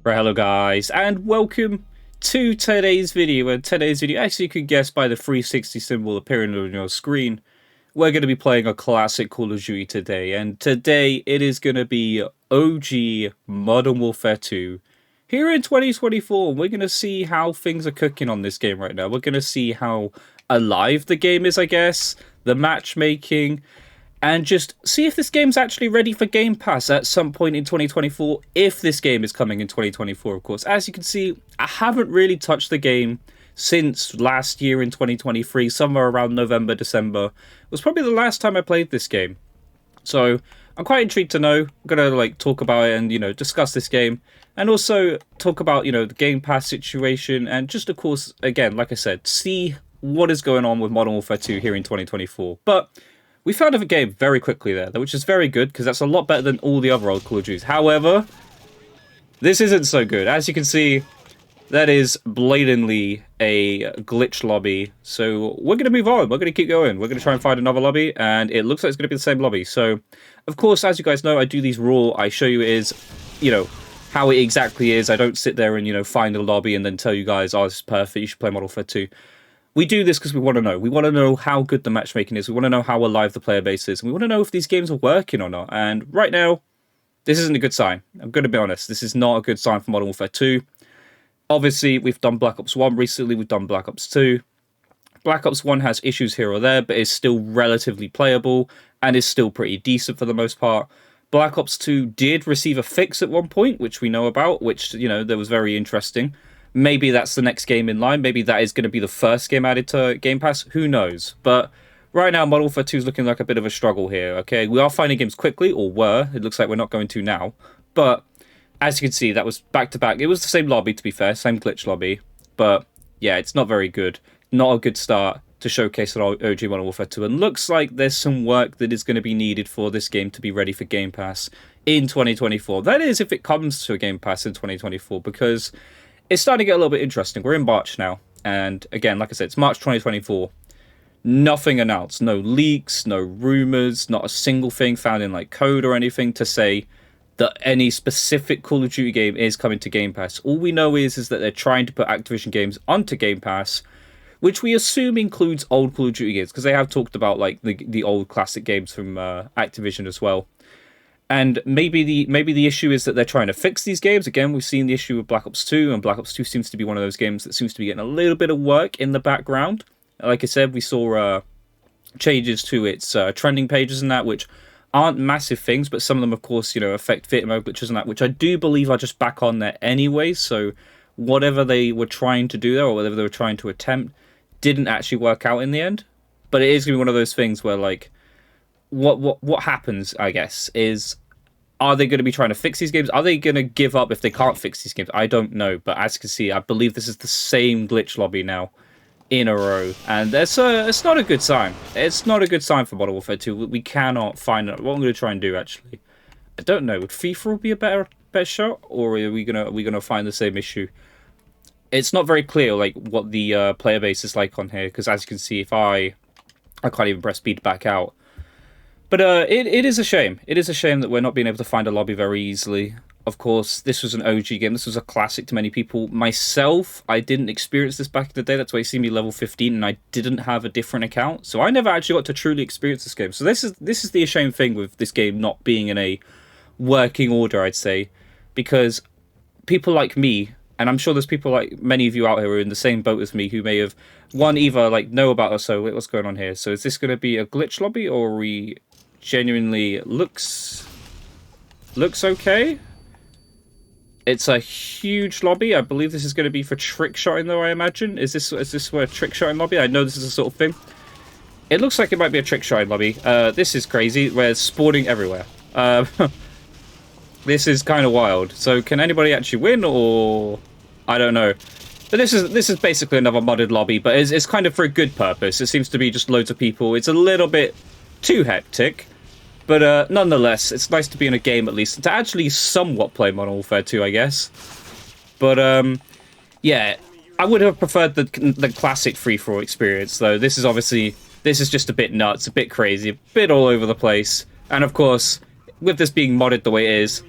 Right, hello guys, and welcome to today's video. And today's video, as you could guess by the 360 symbol appearing on your screen, we're going to be playing a classic Call of Duty today. And today it is going to be OG Modern Warfare 2 here in 2024. We're going to see how things are cooking on this game right now. We're going to see how alive the game is, I guess, the matchmaking, and just see if this game's actually ready for Game Pass at some point in 2024, if this game is coming in 2024, of course. As you can see, I haven't really touched the game since last year in 2023, somewhere around November, December. It was probably the last time I played this game. So I'm quite intrigued to know. I'm going to talk about it and, discuss this game. And also talk about, the Game Pass situation. And just, of course, again, like I said, see what is going on with Modern Warfare 2 here in 2024. But we found a game very quickly there, which is very good, because that's a lot better than all the other old Call of Duties. However, this isn't so good. As you can see, that is blatantly a glitch lobby. So we're going to move on. We're going to keep going. We're going to try and find another lobby, and it looks like it's going to be the same lobby. So, of course, as you guys know, I do these raw. I show you it is, how it exactly is. I don't sit there and, find a lobby and then tell you guys, oh, this is perfect, you should play Modern Warfare 2. We do this because we want to know. We want to know how good the matchmaking is. We want to know how alive the player base is. And we want to know if these games are working or not. And right now, this isn't a good sign. I'm going to be honest. This is not a good sign for Modern Warfare 2. Obviously, we've done Black Ops 1 recently. We've done Black Ops 2. Black Ops 1 has issues here or there, but is still relatively playable and is still pretty decent for the most part. Black Ops 2 did receive a fix at one point, which we know about, which, that was very interesting. Maybe that's the next game in line. Maybe that is going to be the first game added to Game Pass. Who knows? But right now, Modern Warfare 2 is looking like a bit of a struggle here, okay? We are finding games quickly, or were. It looks like we're not going to now. But as you can see, that was back-to-back. It was the same lobby, to be fair. Same glitch lobby. But yeah, it's not very good. Not a good start to showcase an OG Modern Warfare 2. And looks like there's some work that is going to be needed for this game to be ready for Game Pass in 2024. That is, if it comes to a Game Pass in 2024, because it's starting to get a little bit interesting. We're in March now, and again, like I said, it's March 2024. Nothing announced, no leaks, no rumors, not a single thing found in code or anything to say that any specific Call of Duty game is coming to Game Pass. All we know is that they're trying to put Activision games onto Game Pass, which we assume includes old Call of Duty games, because they have talked about the old classic games from Activision as well. And maybe the issue is that they're trying to fix these games. Again, we've seen the issue with Black Ops 2, and Black Ops 2 seems to be one of those games that seems to be getting a little bit of work in the background. Like I said, we saw changes to its trending pages and that, which aren't massive things, but some of them, of course, affect theater mode glitches and that, which I do believe are just back on there anyway. So whatever they were trying to do there, or whatever they were trying to attempt, didn't actually work out in the end. But it is going to be one of those things where, what happens, I guess, is, are they going to be trying to fix these games? Are they going to give up if they can't fix these games? I don't know. But as you can see, I believe this is the same glitch lobby now in a row. And it's not a good sign. It's not a good sign for Modern Warfare 2. We cannot find it. What I'm going to try and do, actually, I don't know. Would FIFA be a better shot? Or are we gonna find the same issue? It's not very clear, what the player base is like on here. Because as you can see, if I can't even press speed back out. But it is a shame. It is a shame that we're not being able to find a lobby very easily. Of course, this was an OG game. This was a classic to many people. Myself, I didn't experience this back in the day. That's why you see me level 15, and I didn't have a different account. So I never actually got to truly experience this game. So this is the ashamed thing with this game not being in a working order, I'd say. Because people like me, and I'm sure there's people like many of you out here who are in the same boat as me, who may have, either know about us. So what's going on here? So is this going to be a glitch lobby, or are we genuinely looks okay? It's a huge lobby. I believe this is going to be for trick shotting, though, I imagine. Is this where trick shotting lobby? I know this is a sort of thing. It looks like it might be a trick shotting lobby. This is crazy. We're spawning everywhere. This is kind of wild. So can anybody actually win, or I don't know. But this is basically another modded lobby, but it's kind of for a good purpose. It seems to be just loads of people. It's a little bit too hectic. But nonetheless, it's nice to be in a game at least, and to actually somewhat play Modern Warfare 2, I guess. But yeah, I would have preferred the classic free-for-all experience, though. This is just a bit nuts, a bit crazy, a bit all over the place. And of course, with this being modded the way it is,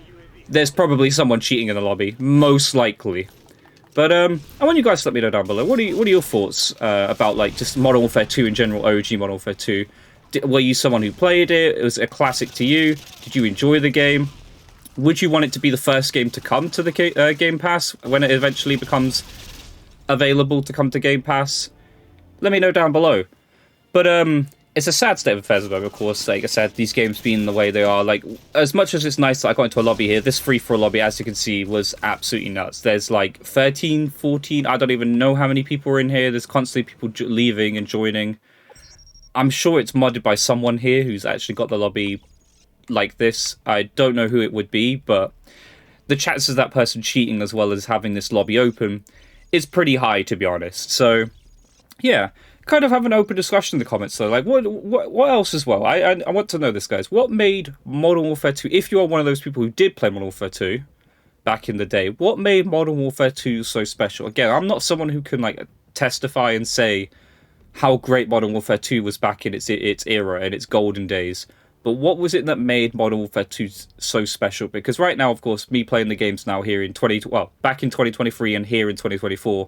there's probably someone cheating in the lobby, most likely. But I want you guys to let me know down below. What are your thoughts about like just Modern Warfare 2 in general, OG Modern Warfare 2? Were you someone who played it? Was it a classic to you? Did you enjoy the game? Would you want it to be the first game to come to the Game Pass when it eventually becomes available to come to Game Pass? Let me know down below. But it's a sad state of affairs, though, of course. Like I said, these games being the way they are. Like, as much as it's nice that I got into a lobby here, this free-for-all lobby, as you can see, was absolutely nuts. There's like 13, 14, I don't even know how many people are in here. There's constantly people leaving and joining. I'm sure it's modded by someone here who's actually got the lobby like this. I don't know who it would be, but the chances of that person cheating as well as having this lobby open is pretty high, to be honest. So, yeah. Kind of have an open discussion in the comments, though. Like, what else as well? I want to know this, guys. What made Modern Warfare 2, if you are one of those people who did play Modern Warfare 2 back in the day, what made Modern Warfare 2 so special? Again, I'm not someone who can, like, testify and say how great Modern Warfare 2 was back in its era and its golden days. But what was it that made Modern Warfare 2 so special? Because right now, of course, me playing the games now here in back in 2023 and here in 2024,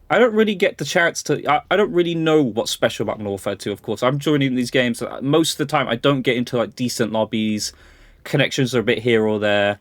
I don't really get the chance to... I don't really know what's special about Modern Warfare 2, of course. I'm joining these games. Most of the time, I don't get into, like, decent lobbies. Connections are a bit here or there.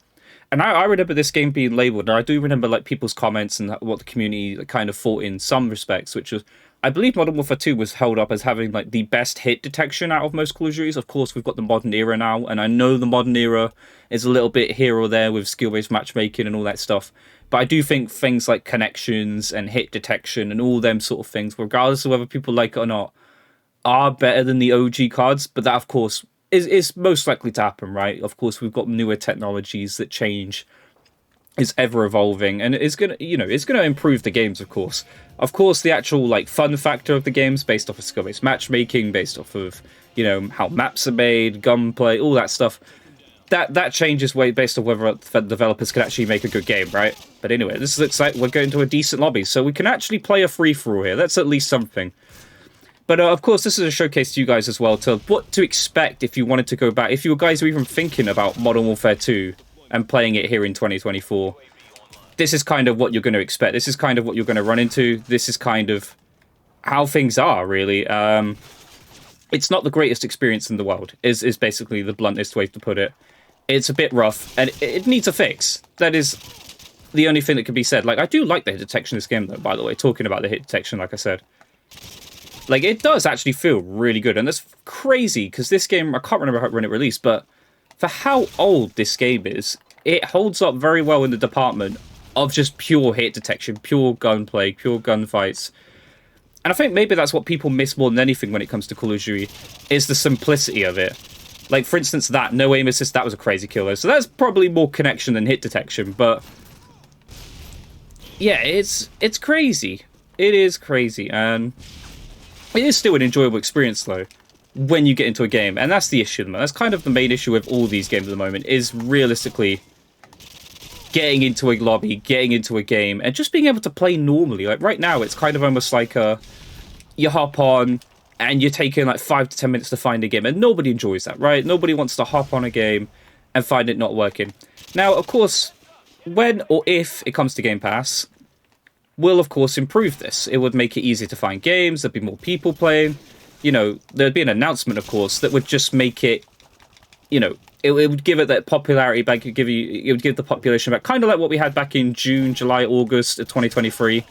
And I remember this game being labelled, and I do remember, like, people's comments and what the community kind of thought in some respects, which was... I believe Modern Warfare 2 was held up as having, like, the best hit detection out of most Call of Duties. Of course, we've got the modern era now, and I know the modern era is a little bit here or there with skill-based matchmaking and all that stuff. But I do think things like connections and hit detection and all them sort of things, regardless of whether people like it or not, are better than the OG cards. But that, of course, is most likely to happen, right? Of course, we've got newer technologies that change, is ever evolving, and it's gonna, it's gonna improve the games, of course. Of course, the actual like fun factor of the games, based off of skill-based matchmaking, based off of how maps are made, gunplay, all that stuff. That changes way based on whether the developers can actually make a good game, right? But anyway, this looks like we're going to a decent lobby, so we can actually play a free-for-all here. That's at least something. But of course, this is a showcase to you guys as well to what to expect if you wanted to go back. If you guys are even thinking about Modern Warfare 2 and playing it here in 2024, this is kind of what you're going to expect. This is kind of what you're going to run into. This is kind of how things are, really. It's not the greatest experience in the world, is basically the bluntest way to put it. It's a bit rough, and it needs a fix. That is the only thing that can be said. Like, I do like the hit detection in this game, though, by the way. Talking about the hit detection, like I said. Like, it does actually feel really good, and that's crazy, because this game, I can't remember when it released, but for how old this game is, it holds up very well in the department of just pure hit detection, pure gunplay, pure gunfights. And I think maybe that's what people miss more than anything when it comes to Call of Duty, is the simplicity of it. Like, for instance, that no aim assist, that was a crazy killer. So that's probably more connection than hit detection, but yeah, it's crazy. It is crazy, and it is still an enjoyable experience, though, when you get into a game. And that's the issue, man. That's kind of the main issue with all these games at the moment, is realistically getting into a lobby, getting into a game, and just being able to play normally. Like, right now, it's kind of almost like you hop on, and you're taking like 5 to 10 minutes to find a game, and nobody enjoys that, right? Nobody wants to hop on a game and find it not working. Now, of course, when or if it comes to Game Pass, we'll, of course, improve this. It would make it easier to find games, there'd be more people playing. There'd be an announcement, of course, that would just make it, it would give it that popularity back, it would give the population back, kind of like what we had back in June, July, August of 2023,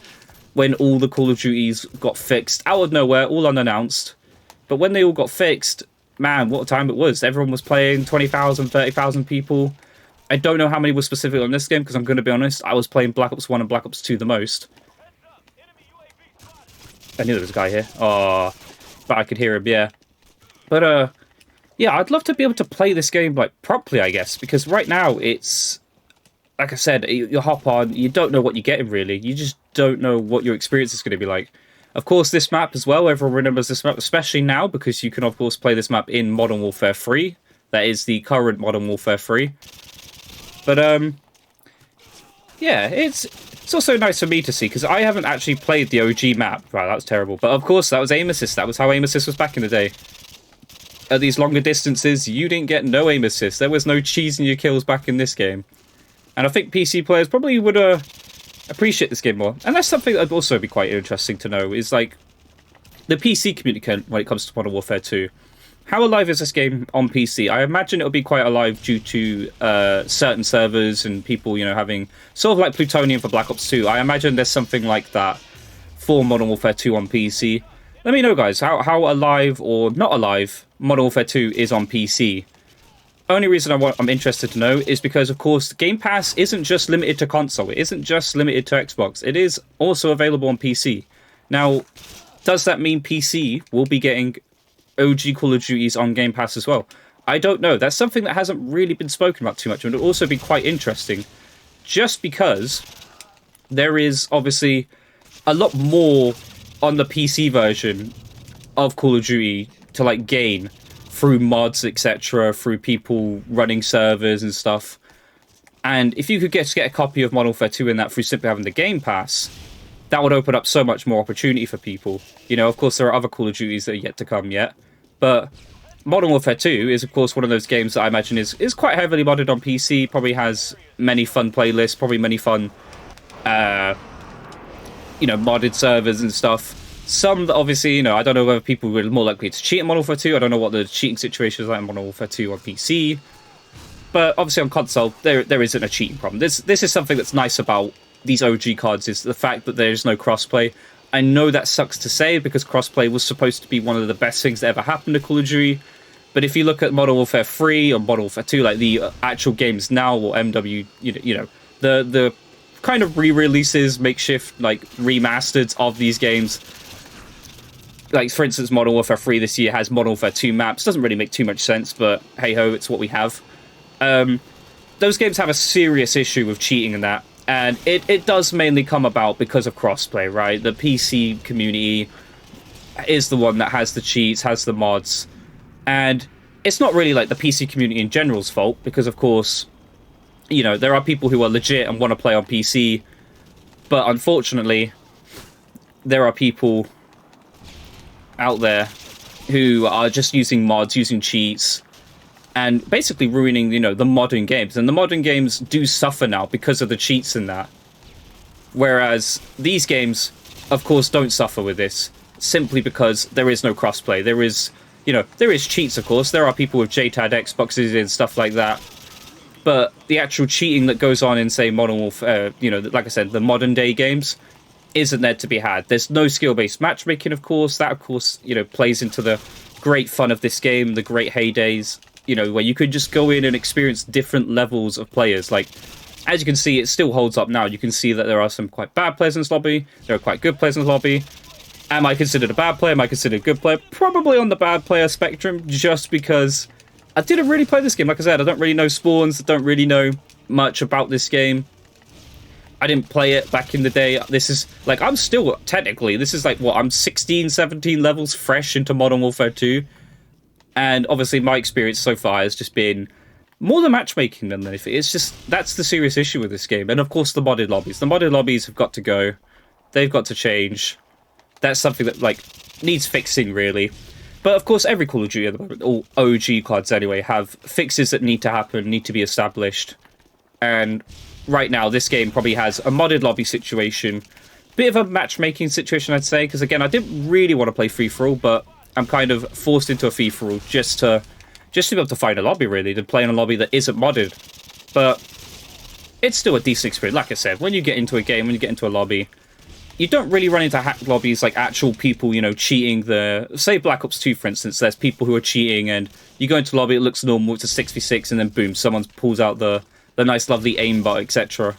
when all the Call of Duties got fixed out of nowhere, all unannounced. But when they all got fixed, man, what a time it was. Everyone was playing, 20,000, 30,000 people. I don't know how many were specific on this game, because I'm going to be honest, I was playing Black Ops 1 and Black Ops 2 the most. I knew there was a guy here. Oh, but I could hear him, yeah. But, yeah, I'd love to be able to play this game, like, properly, I guess, because right now it's, like I said, you hop on, you don't know what you're getting, really. You just don't know what your experience is going to be like. Of course, this map as well, everyone remembers this map, especially now, because you can, of course, play this map in Modern Warfare 3. That is the current Modern Warfare 3. But, yeah, it's also nice for me to see, because I haven't actually played the OG map. Wow, that was terrible. But, of course, that was aim assist. That was how aim assist was back in the day. At these longer distances, you didn't get no aim assist. There was no cheesing your kills back in this game. And I think PC players probably would appreciate this game more. And that's something that would also be quite interesting to know, is like the PC community when it comes to Modern Warfare 2. How alive is this game on PC? I imagine it'll be quite alive due to certain servers and people, having sort of like Plutonium for Black Ops 2. I imagine there's something like that for Modern Warfare 2 on PC. Let me know, guys, how alive or not alive Modern Warfare 2 is on PC. Only reason I'm interested to know is because, of course, Game Pass isn't just limited to console. It isn't just limited to Xbox. It is also available on PC. Now, does that mean PC will be getting OG Call of Duties on Game Pass as well? I don't know. That's something that hasn't really been spoken about too much, and it'll also be quite interesting, just because there is obviously a lot more on the PC version of Call of Duty to like gain through mods, etc., through people running servers and stuff. And if you could get a copy of Modern Warfare 2 in that through simply having the Game Pass, that would open up so much more opportunity for people. Of course, there are other Call of Duties that are yet to come yet, but Modern Warfare 2 is, of course, one of those games that I imagine is quite heavily modded on PC, probably has many fun playlists, probably many fun, modded servers and stuff. Some that obviously, I don't know whether people were more likely to cheat in Modern Warfare 2. I don't know what the cheating situation is like in Modern Warfare 2 on PC. But obviously on console, there isn't a cheating problem. This is something that's nice about these OG cards, is the fact that there's no crossplay. I know that sucks to say, because crossplay was supposed to be one of the best things that ever happened to Call of Duty. But if you look at Modern Warfare 3 or Modern Warfare 2, like the actual games now, or MW, the kind of re-releases, makeshift, like remasters of these games. Like, for instance, Modern Warfare 3 this year has Modern Warfare 2 maps. Doesn't really make too much sense, but hey-ho, it's what we have. Those games have a serious issue with cheating in that. And it does mainly come about because of crossplay, right? The PC community is the one that has the cheats, has the mods. And it's not really like the PC community in general's fault, because, of course, there are people who are legit and want to play on PC. But unfortunately, there are people out there who are just using mods, using cheats, and basically ruining, the modern games. And the modern games do suffer now because of the cheats in that. Whereas these games, of course, don't suffer with this, simply because there is no crossplay. There is, there is cheats, of course. There are people with JTAD Xboxes and stuff like that. But the actual cheating that goes on in, say, Modern Warfare, like I said, the modern day games, isn't there to be had. There's no skill-based matchmaking, of course. That, of course, plays into the great fun of this game, the great heydays, where you could just go in and experience different levels of players. Like, as you can see, it still holds up now. You can see that there are some quite bad players in this lobby. There are quite good players in the lobby. Am I considered a bad player? Am I considered a good player? Probably on the bad player spectrum, just because I didn't really play this game. Like I said, I don't really know spawns. I don't really know much about this game. I didn't play it back in the day. This is, like, I'm still, technically, this is like, what, I'm 16, 17 levels fresh into Modern Warfare 2. And obviously my experience so far has just been more the matchmaking than anything. It's just, that's the serious issue with this game. And of course the modded lobbies. The modded lobbies have got to go. They've got to change. That's something that, like, needs fixing, really. But of course every Call of Duty at the moment, all OG cards anyway, have fixes that need to happen, need to be established. And right now, this game probably has a modded lobby situation. Bit of a matchmaking situation, I'd say, because again, I didn't really want to play free-for-all, but I'm kind of forced into a free-for-all just to be able to find a lobby, really, to play in a lobby that isn't modded. But it's still a decent experience. Like I said, when you get into a game, when you get into a lobby, you don't really run into hacked lobbies like actual people, cheating the... Say Black Ops 2, for instance, there's people who are cheating, and you go into a lobby, it looks normal, it's a 6v6, and then boom, someone pulls out the nice, lovely aimbot, etc.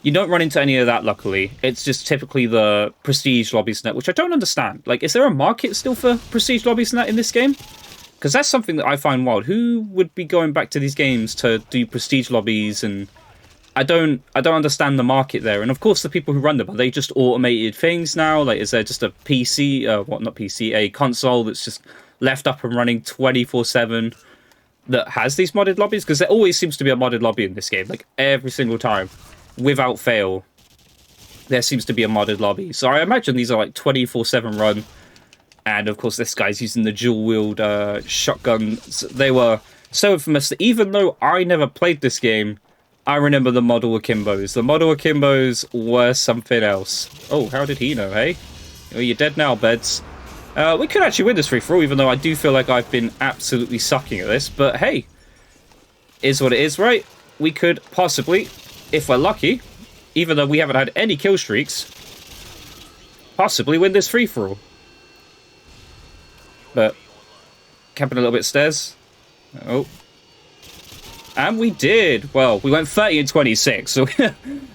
You don't run into any of that, luckily. It's just typically the prestige lobbies net, which I don't understand. Like, is there a market still for prestige lobbies net in this game? Because that's something that I find wild. Who would be going back to these games to do prestige lobbies? And I don't understand the market there. And of course, the people who run them, are they just automated things now? Like, is there just a PC, a console that's just left up and running 24/7? That has these modded lobbies? Because there always seems to be a modded lobby in this game. Like, every single time, without fail, there seems to be a modded lobby. So I imagine these are like 24/7 run. And of course, this guy's using the dual-wield shotgun. They were so infamous that even though I never played this game, I remember the model akimbos. The model akimbos were something else. Oh, how did he know, hey? Oh, you're dead now, beds. We could actually win this free-for-all, even though I do feel like I've been absolutely sucking at this. But hey, is what it is, right? We could possibly, if we're lucky, even though we haven't had any kill streaks, possibly win this free-for-all. But camping a little bit stairs. Oh. And we did. Well, we went 30 and 26, so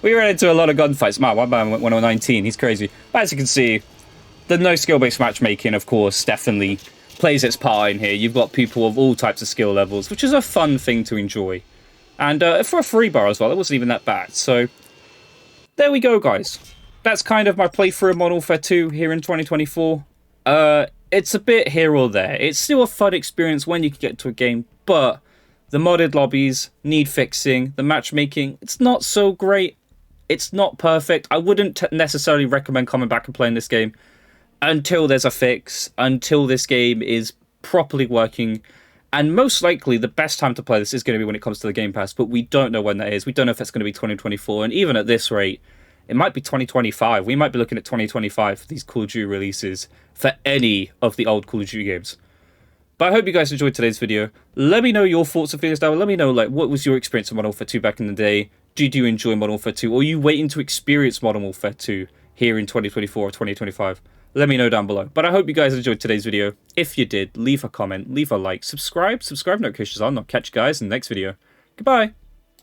we ran into a lot of gunfights. Man, one man went 1 on 19. He's crazy. But as you can see, the no skill-based matchmaking, of course, definitely plays its part in here. You've got people of all types of skill levels, which is a fun thing to enjoy. And for a free bar as well, it wasn't even that bad. So, there we go, guys. That's kind of my playthrough of Modern Warfare 2 here in 2024. It's a bit here or there. It's still a fun experience when you can get to a game, but the modded lobbies need fixing. The matchmaking, it's not so great. It's not perfect. I wouldn't necessarily recommend coming back and playing this game until there's a fix, until this game is properly working. And most likely, the best time to play this is going to be when it comes to the Game Pass, but we don't know when that is. We don't know if it's going to be 2024, and even at this rate, it might be 2025. We might be looking at 2025 for these Call of Duty releases for any of the old Call of Duty games. But I hope you guys enjoyed today's video. Let me know your thoughts and feelings down below. Let me know, like, what was your experience of Modern Warfare 2 back in the day? Did you enjoy Modern Warfare 2? Or are you waiting to experience Modern Warfare 2 here in 2024 or 2025? Let me know down below. But I hope you guys enjoyed today's video. If you did, leave a comment, leave a like, subscribe notifications on. I'll catch you guys in the next video. Goodbye.